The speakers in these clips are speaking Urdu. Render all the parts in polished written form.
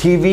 TV।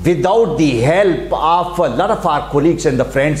without the help of a lot of our colleagues and the friends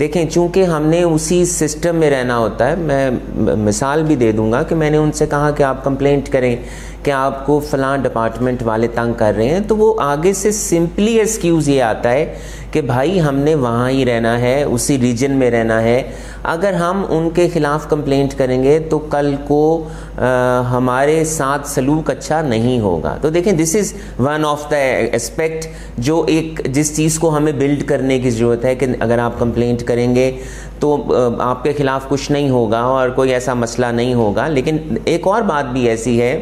دیکھیں چونکہ ہم نے اسی سسٹم میں رہنا ہوتا ہے. میں مثال بھی دے دوں گا کہ میں نے ان سے کہا کہ آپ کمپلینٹ کریں کہ آپ کو فلاں ڈپارٹمنٹ والے تنگ کر رہے ہیں, تو وہ آگے سے سمپلی ایکسکیوز یہ آتا ہے کہ بھائی ہم نے وہاں ہی رہنا ہے, اسی ریجن میں رہنا ہے. اگر ہم ان کے خلاف کمپلینٹ کریں گے تو کل کو ہمارے ساتھ سلوک اچھا نہیں ہوگا. تو دیکھیں this is one of the aspect جو ایک جس چیز کو ہمیں بلڈ کرنے کی ضرورت ہے کہ اگر آپ کمپلینٹ کریں گے تو آپ کے خلاف کچھ نہیں ہوگا اور کوئی ایسا مسئلہ نہیں ہوگا. لیکن ایک اور بات بھی ایسی ہے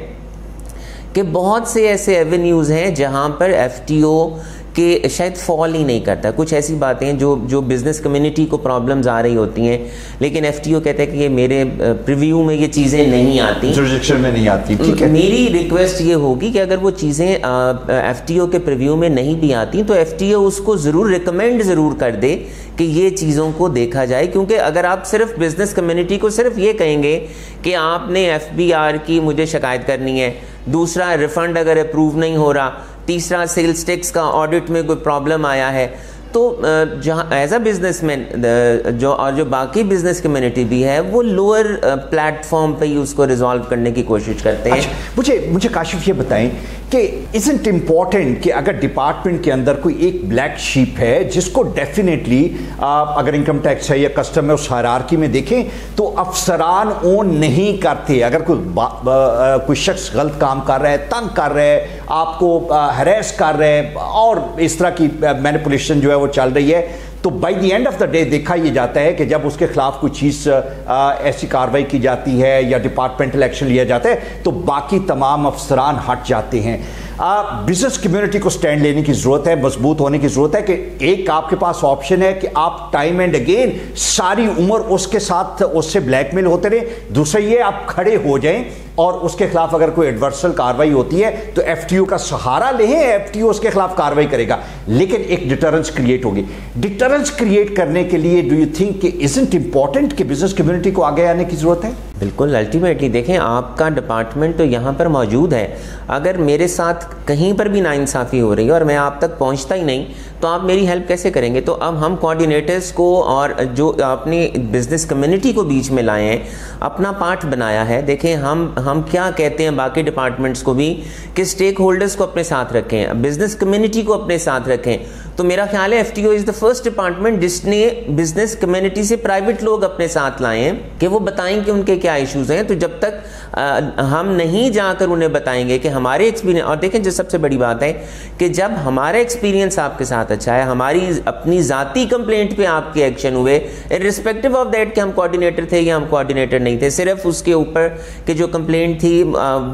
کہ بہت سے ایسے ایونیوز ہیں جہاں پر ایف ٹی او کہ شاید فال ہی نہیں کرتا. کچھ ایسی باتیں ہیں جو بزنس کمیونٹی کو پرابلمز آ رہی ہوتی ہیں, لیکن ایف ٹی او کہتا ہے کہ یہ میرے پریویو میں یہ چیزیں نہیں آتی, جورسڈکشن میں نہیں آتی. ٹھیک ہے, میری ریکویسٹ یہ ہوگی کہ اگر وہ چیزیں ایف ٹی او کے پریویو میں نہیں بھی آتی تو ایف ٹی او اس کو ضرور ریکمینڈ ضرور کر دے کہ یہ چیزوں کو دیکھا جائے. کیونکہ اگر آپ صرف بزنس کمیونٹی کو صرف یہ کہیں گے کہ آپ نے ایف بی آر کی مجھے شکایت کرنی ہے, دوسرا ریفنڈ اگر اپروو نہیں ہو رہا, تیسرا سیلز ٹیکس کا آڈٹ میں کوئی پرابلم آیا ہے, تو جہاں ایز اے بزنس مین جو باقی بزنس کمیونٹی بھی ہے وہ لوور پلیٹ فارم پہ ہی اس کو ریزالو کرنے کی کوشش کرتے ہیں. مجھے کاشف یہ بتائیں کہ isn't important کہ اگر ڈپارٹمنٹ کے اندر کوئی ایک بلیک شیپ ہے جس کو ڈیفینیٹلی اگر انکم ٹیکس ہے یا کسٹم ہے اس ہائرارکی میں دیکھیں تو افسران اون نہیں کرتے. اگر کوئی شخص غلط کام کر رہا ہے, تنگ کر رہا ہے, آپ کو ہریس کر رہے ہیں اور اس طرح کی مینیپولیشن جو ہے وہ چل رہی ہے, تو by the end of the day دیکھا یہ جاتا ہے کہ جب اس کے خلاف کوئی چیز ایسی کارروائی کی جاتی ہے یا ڈپارٹمنٹل ایکشن لیا جاتا ہے تو باقی تمام افسران ہٹ جاتے ہیں. بزنس کمیونٹی کو سٹینڈ لینے کی ضرورت ہے, مضبوط ہونے کی ضرورت ہے کہ ایک آپ کے پاس آپشن ہے کہ آپ ٹائم اینڈ اگین ساری عمر اس کے ساتھ اس سے بلیک میل ہوتے رہیں, دوسرا یہ آپ کھڑے ہو جائیں اور اس کے خلاف اگر کوئی ایڈورسل کاروائی ہوتی ہے تو ایف ٹی او کا سہارا لیں, ایف ٹی او اس کے خلاف کاروائی کرے گا, لیکن ایک ڈیٹرنس کریٹ ہوگی. ڈیٹرنس کریٹ کرنے کے لیے ڈو یو تھنک کہ isn't important کہ بزنس کمیونٹی کو آگے آنے کی ضرورت ہے؟ بالکل, الٹیمیٹلی دیکھیں آپ کا ڈپارٹمنٹ تو یہاں پر موجود ہے, اگر میرے ساتھ کہیں پر بھی ناانصافی ہو رہی ہے اور میں آپ تک پہنچتا ہی نہیں تو آپ میری ہیلپ کیسے کریں گے؟ تو اب ہم کوآرڈینیٹرز کو اور جو اپنی بزنس کمیونٹی کو بیچ میں لائے ہیں, اپنا پارٹ بنایا ہے. دیکھیں ہم کیا کہتے ہیں باقی ڈپارٹمنٹس کو بھی کہ اسٹیک ہولڈرز کو اپنے ساتھ رکھیں, بزنس کمیونٹی کو اپنے ساتھ رکھیں. تو میرا خیال ہے F T O is the first department جس نے بزنس کمیونٹی سے پرائیویٹ لوگ اپنے ساتھ لائے ہیں کہ وہ بتائیں کہ ان کے کیا ایشوز ہیں. تو جب تک ہم نہیں جا کر انہیں بتائیں گے کہ ہمارے ایکسپیرینس, اور دیکھیں جو سب سے بڑی بات ہے کہ جب ہمارا ایکسپیرینس آپ کے ساتھ اچھا ہے, ہماری اپنی ذاتی کمپلینٹ پہ آپ کے ایکشن ہوئے ارسپیکٹو آف دیٹ کہ ہم کوآرڈینیٹر تھے یا ہم کوآرڈینیٹر نہیں تھے, صرف اس کے اوپر کہ جو کمپلینٹ تھی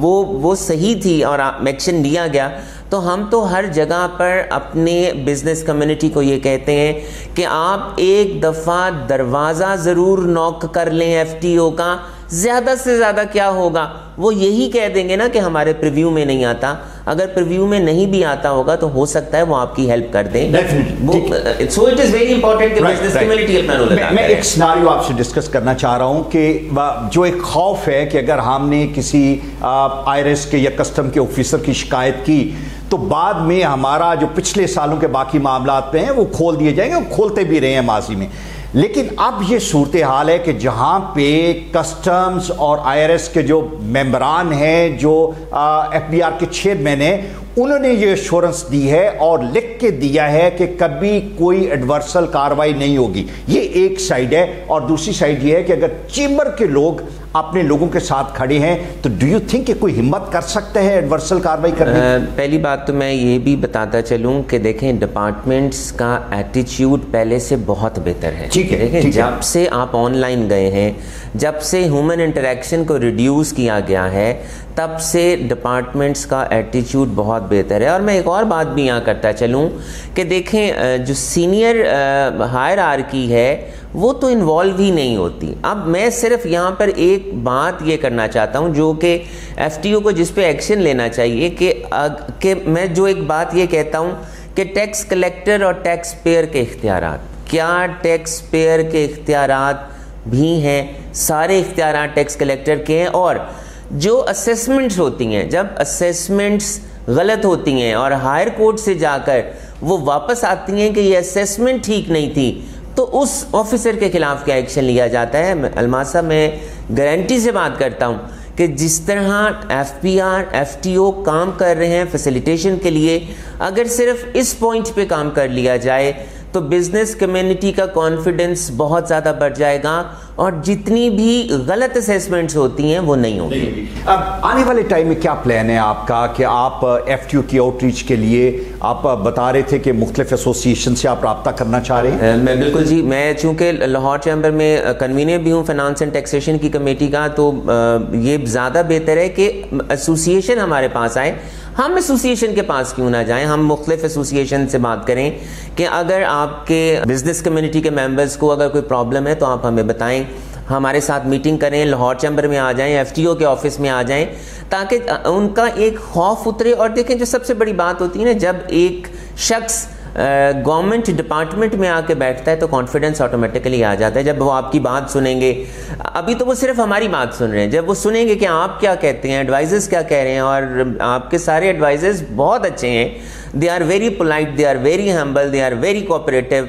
وہ صحیح تھی اور ایکشن لیا گیا, تو ہم تو ہر جگہ پر اپنے بزنس کمیونٹی کو یہ کہتے ہیں کہ آپ ایک دفعہ دروازہ ضرور نوک کر لیں ایف ٹی او کا. زیادہ سے زیادہ کیا ہوگا, وہ یہی کہہ دیں گے نا کہ ہمارے پریویو میں نہیں آتا. اگر پریویو میں نہیں بھی آتا ہوگا تو ہو سکتا ہے وہ آپ کی ہیلپ کر دیں. سو اٹ از ویری امپورٹنٹ کہ بزنس کمیونٹی اپنا رول ادا کرے. میں ایک سیناریو آپ سے ڈسکس کرنا چاہ رہا ہوں کہ جو ایک خوف ہے کہ اگر ہم نے کسی آئرس کے یا کسٹم کے آفیسر کی شکایت کی تو بعد میں ہمارا جو پچھلے سالوں کے باقی معاملات پہ ہیں وہ کھول دیے جائیں گے, وہ کھولتے بھی رہے ہیں ماضی میں. لیکن اب یہ صورتحال ہے کہ جہاں پہ کسٹمز اور آئی آر ایس کے جو ممبران ہیں, جو ایف بی آر کے چیئرمین ہیں, انہوں نے یہ ایشورنس دی ہے اور لکھ کے دیا ہے کہ کبھی کوئی ایڈورسل کاروائی نہیں ہوگی. یہ ایک سائڈ ہے, اور دوسری سائڈ یہ ہے کہ اگر چیمبر کے لوگ اپنے لوگوں کے ساتھ کھڑے ہیں تو ڈو یو تھنک کہ کوئی ہمت کر سکتے ہیں ایڈورسل کاروائی کرنے کی؟ پہلی بات تو میں یہ بھی بتاتا چلوں کہ دیکھیں ڈپارٹمنٹس کا ایٹیچیوڈ پہلے سے بہت بہتر ہے. دیکھیں جب سے آپ آن لائن گئے ہیں, جب سے ہیومن انٹریکشن کو ریڈیوس کیا گیا ہے, تب سے ڈپارٹمنٹس کا ایٹیچیوڈ بہت بہتر ہے. اور میں ایک اور بات بھی یہاں کرتا چلوں کہ دیکھیں جو سینئر ہائرارکی ہے وہ تو انوالو ہی نہیں ہوتی. اب میں صرف یہاں پر ایک بات یہ کرنا چاہتا ہوں جو کہ ایف ٹی او کو جس پہ ایکشن لینا چاہیے کہ میں جو ایک بات یہ کہتا ہوں کہ ٹیکس کلیکٹر اور ٹیکس پیئر کے اختیارات, کیا ٹیکس پیئر کے اختیارات بھی ہیں؟ سارے اختیارات ٹیکس کلیکٹر کے ہیں. اور جو اسیسمنٹس ہوتی ہیں, جب اسیسمنٹس غلط ہوتی ہیں اور ہائر کورٹ سے جا کر وہ واپس آتی ہیں کہ یہ اسیسمنٹ ٹھیک نہیں تھی, تو اس آفیسر کے خلاف کیا ایکشن لیا جاتا ہے. الماس صاحب میں گارنٹی سے بات کرتا ہوں کہ جس طرح FPR FTO کام کر رہے ہیں فیسیلیٹیشن کے لیے, اگر صرف اس پوائنٹ پہ کام کر لیا جائے تو بزنس کمیونٹی کا کانفیڈنس بہت زیادہ بڑھ جائے گا, اور جتنی بھی غلط اسیسمنٹس ہوتی ہیں وہ نہیں ہوں گی. اب آنے والے ٹائم میں کیا پلان ہے آپ کا کہ آپ FTO کی آؤٹ ریچ کے لیے, آپ بتا رہے تھے کہ مختلف ایسوسیشن سے آپ رابطہ کرنا چاہ رہے ہیں؟ میں بالکل جی, میں چونکہ لاہور چیمبر میں کنوینر بھی ہوں فائنانس اینڈ ٹیکسیشن کی کمیٹی کا, تو یہ زیادہ بہتر ہے کہ ایسوسیشن ہمارے پاس آئے. ہم ایسوسیشن کے پاس کیوں نہ جائیں, ہم مختلف ایسوسیشن سے بات کریں کہ اگر آپ کے بزنس کمیونٹی کے ممبرز کو اگر کوئی پرابلم ہے تو آپ ہمیں بتائیں, ہمارے ساتھ میٹنگ کریں, لاہور چیمبر میں آ جائیں, FTO کے آفس میں آ جائیں, تاکہ ان کا ایک خوف اترے. اور دیکھیں جو سب سے بڑی بات ہوتی ہے نا, جب ایک شخص گورنمنٹ ڈپارٹمنٹ میں آ کے بیٹھتا ہے تو کانفیڈنس آٹومیٹیکلی آ جاتا ہے. جب وہ آپ کی بات سنیں گے, ابھی تو وہ صرف ہماری بات سن رہے ہیں, جب وہ سنیں گے کہ آپ کیا کہتے ہیں, ایڈوائزرز کیا کہہ رہے ہیں, اور آپ کے سارے ایڈوائزرز بہت اچھے ہیں, they are very polite, they are very humble, they are very cooperative,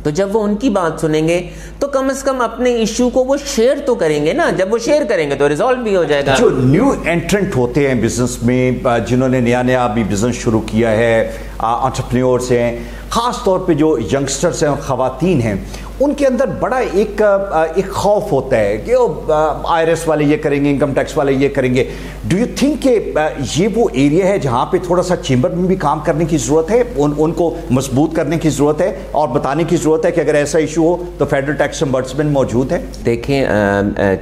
تو جب وہ ان کی بات سنیں گے تو کم از کم اپنے ایشو کو وہ شیئر تو کریں گے نا. جب وہ شیئر کریں گے تو ریزالو بھی ہو جائے گا. جو نیو انٹرنٹ ہوتے ہیں بزنس میں, جنہوں نے نیا بھی بزنس شروع کیا ہے, انٹرپرینیورس ہیں, خاص طور پہ جو ینگسٹرس ہیں, خواتین ہیں, ان کے اندر بڑا ایک خوف ہوتا ہے کہ IRS والے یہ کریں گے, انکم ٹیکس والے یہ کریں گے. ڈو یو تھنک کہ یہ وہ ایریا ہے جہاں پہ تھوڑا سا چیمبر میں بھی کام کرنے کی ضرورت ہے, ان کو مضبوط کرنے کی ضرورت ہے, اور بتانے کی ضرورت ہے کہ اگر ایسا ایشو ہو تو فیڈرل ٹیکس امبڈسمنٹ موجود ہے؟ دیکھیں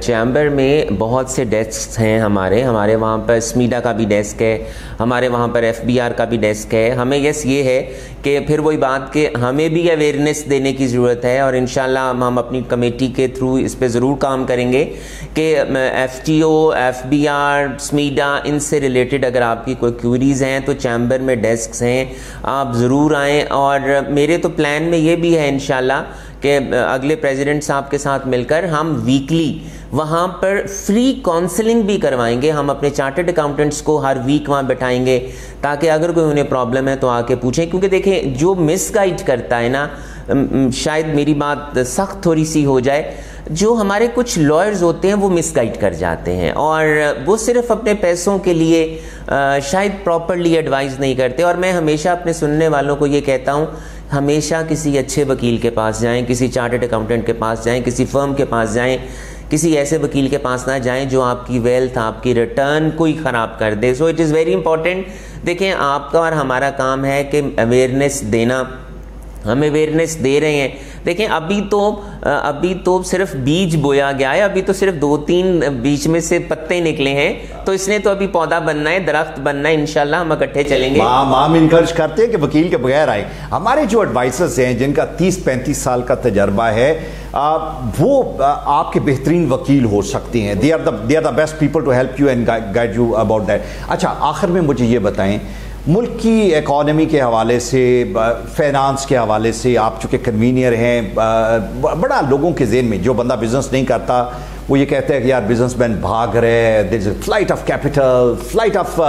چیمبر میں بہت سے ڈیسک ہیں ہمارے وہاں پر SMEDA کا بھی ڈیسک ہے, ہمارے وہاں پر FBR کا بھی ڈیسک ہے. ہمیں یس یہ ہے کہ پھر وہی بات کہ ہمیں بھی اویئرنیس دینے کی ضرورت ہے, اور انشاءاللہ ہم اپنی کمیٹی کے تھرو اس پہ ضرور کام کریں گے کہ FTO, FBR, SMEDA, ان سے ریلیٹڈ اگر آپ کی کوئی کیوریز ہیں تو چیمبر میں ڈیسکس ہیں, آپ ضرور آئیں. اور میرے تو پلان میں یہ بھی ہے انشاءاللہ کہ اگلے پریزیڈنٹ صاحب کے ساتھ مل کر ہم ویکلی وہاں پر فری کاؤنسلنگ بھی کروائیں گے. ہم اپنے چارٹرڈ اکاؤنٹنٹس کو ہر ویک وہاں بٹھائیں گے تاکہ اگر کوئی انہیں پرابلم ہے تو آ کے پوچھیں. کیونکہ دیکھیں جو مس گائڈ کرتا ہے نا, شاید میری بات سخت تھوڑی سی ہو جائے, جو ہمارے کچھ لائرز ہوتے ہیں وہ مس گائڈ کر جاتے ہیں, اور وہ صرف اپنے پیسوں کے لیے شاید پراپرلی ایڈوائز نہیں کرتے. اور میں ہمیشہ اپنے سننے والوں کو یہ کہتا ہوں, ہمیشہ کسی اچھے وکیل کے پاس جائیں, کسی چارٹرڈ اکاؤنٹنٹ کے پاس جائیں, کسی فرم کے پاس جائیں, کسی ایسے وکیل کے پاس نہ جائیں جو آپ کی ویلتھ, آپ کی ریٹرن کو ہی خراب کر دے. So it is very important. دیکھیں آپ کا اور ہمارا کام ہے کہ اویئرنیس دینا, ہم اویئرنیس دے رہے ہیں. دیکھیں ابھی تو صرف بیج بویا گیا ہے, ابھی تو صرف 2-3 بیچ میں سے پتے نکلے ہیں, تو اس نے تو ابھی پودا بننا ہے, درخت بننا ہے. انشاءاللہ ہم اکٹھے چلیں گے. ہم انکرج کرتے ہیں کہ وکیل کے بغیر آئیں. ہمارے جو ایڈوائزرز ہیں جن کا 30-35 سال کا تجربہ ہے, وہ آپ کے بہترین وکیل ہو سکتے ہیں. they are the best people to help you and guide you about that. اچھا, آخر میں مجھے یہ بتائیں, ملک کی اکانومی کے حوالے سے, فائنانس کے حوالے سے, آپ چونکہ کنوینئر ہیں, بڑا لوگوں کے ذہن میں جو بندہ بزنس نہیں کرتا وہ یہ کہتا ہے کہ یار بزنس مین بھاگ رہے, there is a flight of capital, flight of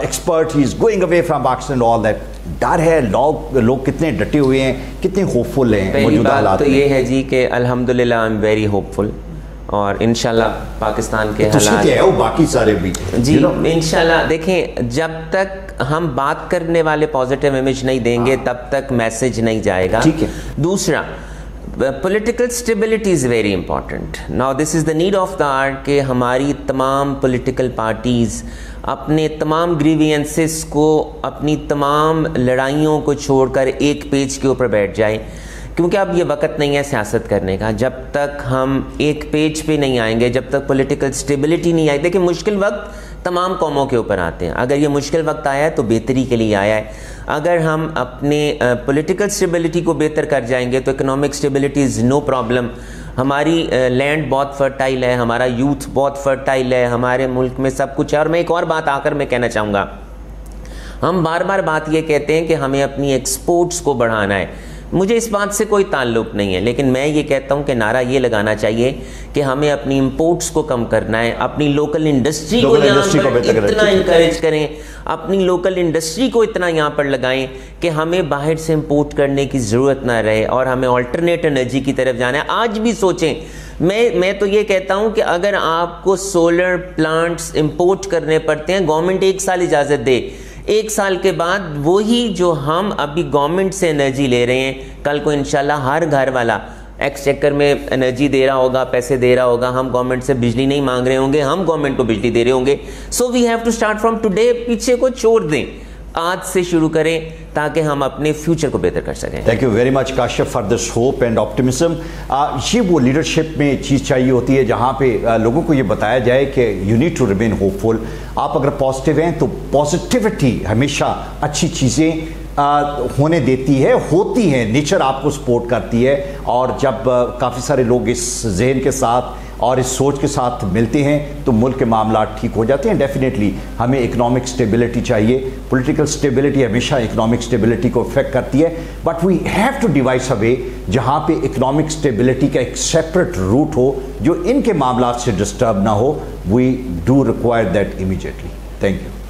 expertise going away from Pakistan and all that. ڈر ہے, لوگ کتنے ڈٹے ہوئے ہیں, کتنے ہوپ فل ہیں موجودہ حالات میں؟ تو یہ ہے جی کہ الحمدللہ آئی ایم ویری ہوپ فل, اور انشاءاللہ پاکستان کے حالات باقی سارے بھی جی انشاءاللہ. دیکھیں جب تک ہم بات کرنے والے پازیٹیو امیج نہیں دیں گے تب تک میسج نہیں جائے گا. ٹھیک ہے. دوسرا, political stability is very important. Now this is the need of the hour کہ ہماری تمام پولیٹیکل پارٹیز اپنے تمام گریوینسز کو, اپنی تمام لڑائیوں کو چھوڑ کر ایک پیج کے اوپر بیٹھ جائیں, کیونکہ اب یہ وقت نہیں ہے سیاست کرنے کا. جب تک ہم ایک پیج پہ نہیں آئیں گے, جب تک پولیٹیکل اسٹیبلٹی نہیں آئی. دیکھیں مشکل وقت تمام قوموں کے اوپر آتے ہیں, اگر یہ مشکل وقت آیا ہے تو بہتری کے لیے آیا ہے. اگر ہم اپنے پولیٹیکل اسٹیبلٹی کو بہتر کر جائیں گے تو economic stability is no problem. ہماری لینڈ بہت فرٹائل ہے, ہمارا یوتھ بہت فرٹائل ہے, ہمارے ملک میں سب کچھ ہے. اور میں ایک اور بات آ کر میں کہنا چاہوں گا, ہم بار بار بات یہ کہتے ہیں کہ ہمیں اپنی ایکسپورٹس کو بڑھانا ہے. مجھے اس بات سے کوئی تعلق نہیں ہے، لیکن میں یہ کہتا ہوں کہ نعرہ یہ لگانا چاہیے کہ ہمیں اپنی امپورٹس کو کم کرنا ہے، اپنی لوکل انڈسٹری کو یہاں پر اتنا انکریج کریں، اپنی لوکل انڈسٹری کو اتنا یہاں پر لگائیں کہ ہمیں باہر سے امپورٹ کرنے کی ضرورت نہ رہے اور ہمیں آلٹرنیٹ انرجی کی طرف جانا ہے۔ آج بھی سوچیں، میں تو یہ کہتا ہوں کہ اگر آپ کو سولر پلانٹس امپورٹ کرنے پڑتے ہیں، گورنمنٹ 1 سال اجازت دے، 1 سال کے بعد وہی جو ہم ابھی گورنمنٹ سے انرجی لے رہے ہیں، کل کو انشاءاللہ ہر گھر والا ایکسچیکر میں انرجی دے رہا ہوگا، پیسے دے رہا ہوگا، ہم گورنمنٹ سے بجلی نہیں مانگ رہے ہوں گے، ہم گورنمنٹ کو بجلی دے رہے ہوں گے۔ So we have to start from today, پیچھے کو چھوڑ دیں، آج سے شروع کریں تاکہ ہم اپنے فیوچر کو بہتر کر سکیں۔ Thank you very much Kashif for this hope and optimism. یہ وہ لیڈرشپ میں چیز چاہیے ہوتی ہے جہاں پہ لوگوں کو یہ بتایا جائے کہ you need to remain hopeful. آپ اگر پازیٹیو ہیں تو پازیٹیوٹی ہمیشہ اچھی چیزیں ہونے دیتی ہے، ہوتی ہیں، نیچر آپ کو سپورٹ کرتی ہے، اور جب کافی سارے لوگ اس ذہن کے ساتھ اور اس سوچ کے ساتھ ملتے ہیں تو ملک کے معاملات ٹھیک ہو جاتے ہیں۔ ڈیفینیٹلی ہمیں اکنامک سٹیبلٹی چاہیے، پولیٹیکل سٹیبلٹی ہمیشہ اکنامک سٹیبلٹی کو افیکٹ کرتی ہے، but we have to devise a way جہاں پہ اکنامک سٹیبلٹی کا ایک سیپریٹ روٹ ہو جو ان کے معاملات سے ڈسٹرب نہ ہو۔ We do require that immediately. Thank you.